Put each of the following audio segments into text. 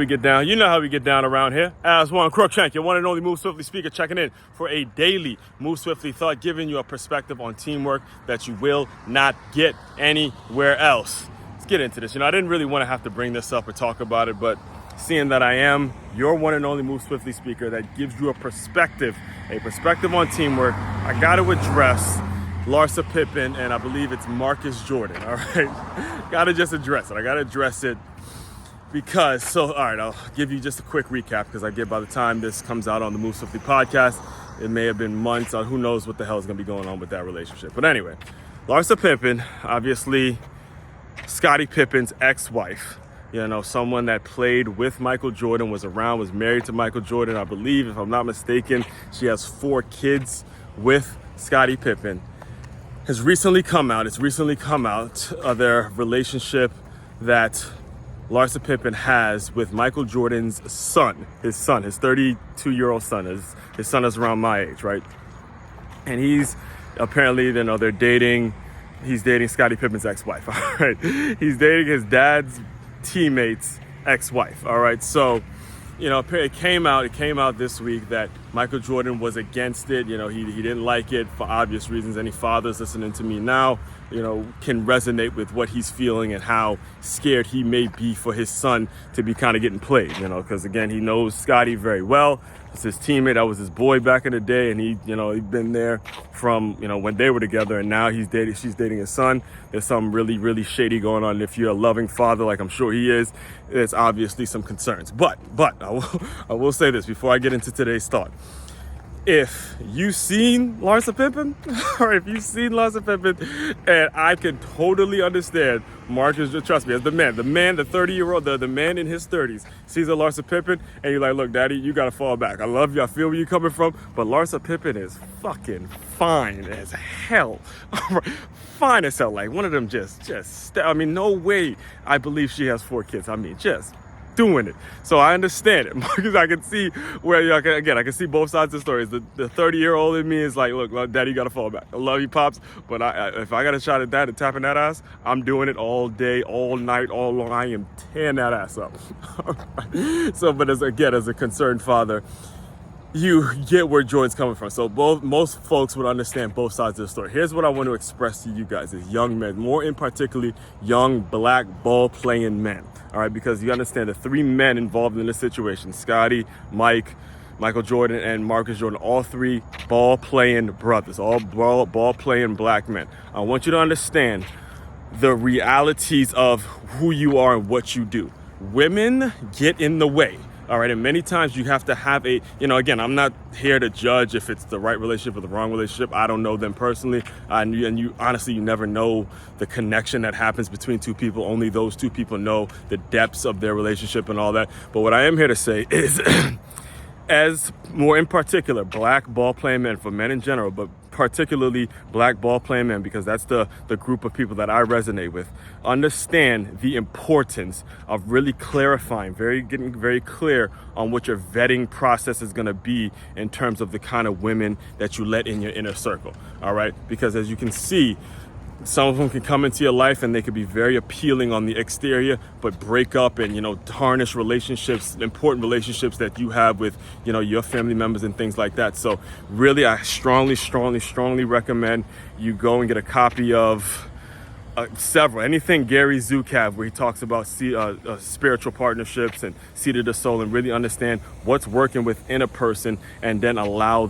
We get down. You know how we get down around here. Aswand Cruickshank, your one and only Move Swiftly speaker, checking in for a daily Move Swiftly thought, giving you a perspective on teamwork that you will not get anywhere else. Let's get into this. I didn't really want to have to bring this up or talk about it, but seeing that I am your one and only Move Swiftly speaker that gives you a perspective on teamwork, I got to address Larsa Pippen and I believe it's Marcus Jordan. All right, got to just address it. I got to address it. Because, all right, I'll give you just a quick recap because I get by the time this comes out on the Move Swiftly podcast, it may have been months or who knows what the hell is going to be going on with that relationship. But anyway, Larsa Pippen, obviously Scottie Pippen's ex-wife, someone that played with Michael Jordan, was married to Michael Jordan. I believe, if I'm not mistaken, she has 4 kids with Scottie Pippen. It's recently come out their relationship that Larsa Pippen has with Michael Jordan's son, his 32-year-old son. His son is around my age, right? And he's apparently, they're dating. He's dating Scottie Pippen's ex-wife, all right? He's dating his dad's teammate's ex-wife, all right? So, it came out this week that Michael Jordan was against it. He didn't like it for obvious reasons. Any fathers listening to me now, can resonate with what he's feeling and how scared he may be for his son to be kind of getting played, because again, he knows Scottie very well. It's his teammate. That was his boy back in the day. And he'd been there from, when they were together, and now she's dating his son. There's something really, really shady going on. And if you're a loving father, like I'm sure he is, there's obviously some concerns. But I will say this before I get into today's thought. If you've seen Larsa Pippen, and I can totally understand Marcus, trust me, as the 30-year-old, the man in his 30s, sees a Larsa Pippen, and you're like, look, daddy, you got to fall back. I love you. I feel where you're coming from, but Larsa Pippen is fucking fine as hell. Fine as hell. Like one of them no way I believe she has 4 kids. Just doing it. So I understand it, Marcus. I can see where I can see both sides of the story. The 30-year-old in me is like, look, daddy, you gotta fall back. I love you, pops, but if I got a shot at that and tapping that ass, I'm doing it all day, all night, all long. I am tearing that ass up. So, but as a concerned father, you get where Jordan's coming from. So most folks would understand both sides of the story. Here's what I want to express to you guys as young men, more in particularly young black ball playing men. All right, because you understand the 3 men involved in this situation: Scottie, Michael Jordan, and Marcus Jordan, all 3 ball playing brothers, all ball playing black men. I want you to understand the realities of who you are and what you do. Women get in the way. All right, and many times you have to have again, I'm not here to judge if it's the right relationship or the wrong relationship. I don't know them personally. And you honestly, you never know the connection that happens between 2 people. Only those 2 people know the depths of their relationship and all that. But what I am here to say is, as more in particular, black ball playing men, for men in general, but particularly black ball playing men, because that's the group of people that I resonate with, understand the importance of really clarifying, getting very clear on what your vetting process is going to be in terms of the kind of women that you let in your inner circle. All right, because as you can see, some of them can come into your life and they could be very appealing on the exterior, but break up and, tarnish relationships, important relationships that you have with, your family members and things like that. So really, I strongly recommend you go and get a copy of anything Gary Zook have, where he talks about spiritual partnerships and seed of the soul, and really understand what's working within a person, and then allow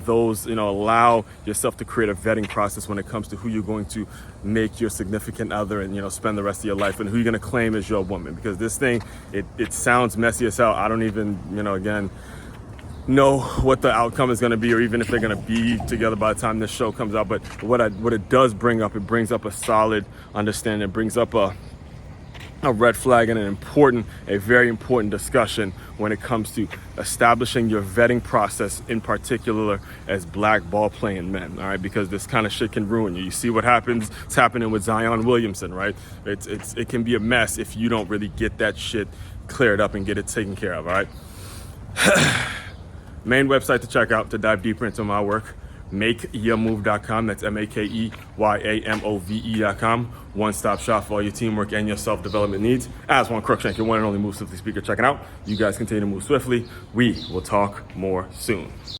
yourself to create a vetting process when it comes to who you're going to make your significant other and spend the rest of your life, and who you're going to claim as your woman. Because this thing, it sounds messy as hell. I don't even know what the outcome is going to be, or even if they're going to be together by the time this show comes out. But what it does bring up, it brings up a solid understanding. It brings up a red flag and a very important discussion when it comes to establishing your vetting process, in particular as black ball playing men. All right, because this kind of shit can ruin you. You see what happens? It's happening with Zion Williamson, right? It can be a mess if you don't really get that shit cleared up and get it taken care of. All right. Main website to check out to dive deeper into my work, makeyourmove.com. That's makeymove.com. One-stop shop for all your teamwork and your self-development needs. Aswand Cruickshank, your one and only Move Swiftly speaker, checking out. You guys continue to move swiftly. We will talk more soon.